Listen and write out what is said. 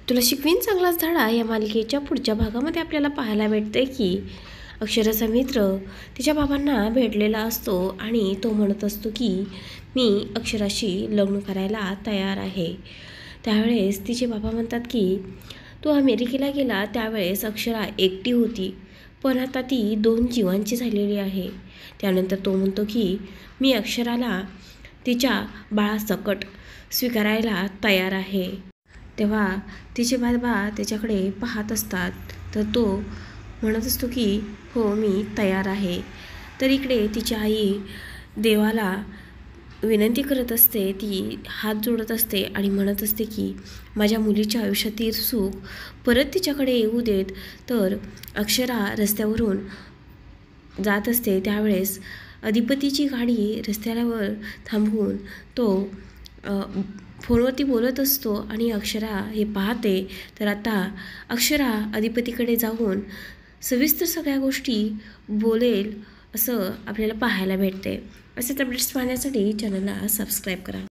तुला शिकवीन चांगलाच धडा या मालिकेच्या पुढच्या भागामध्ये आपल्याला पाहायला भेटते की अक्षराचा मित्र तिच्या बाबांना भेटलेला असतो आणि तो म्हणत असतो की मी अक्षराशी लग्न करायला तयार आहे। त्यावेळेस तिचे बाबा म्हणतात की तू अमेरिकेला गेला त्यावेळेस अक्षरा एकटी होती, पण आता ती 2 जीवांची झालेली आहे। त्यानंतर तो म्हणतो की मी अक्षराला तिच्या बाळासकट स्वीकारायला तयार आहे। तेव्हा तिचे बाबा त्याच्याकडे पाहत असतात, तर तो म्हणत असतो की हो मी तयार आहे। तर इकडे तिची आई देवाला विनंती करत असते, ती हात जोडत असते आणि म्हणत असते की माझ्या मुलीच्या आयुष्यातील सुख परत तिच्याकडे येऊ देत। तर अक्षरा रस्त्यावरून जात असते त्यावेळेस अधिपतीची गाडी रस्त्यावर थांबवून तो फोनवरती बोलत असतो आणि अक्षरा हे पाहते। तर आता अक्षरा अधिपतीकडे जाऊन सविस्तर सगळ्या गोष्टी बोलेल असं आपल्याला पाहायला भेटते। असेच अपडेट्स पाहण्यासाठी चॅनलला सबस्क्राईब करा।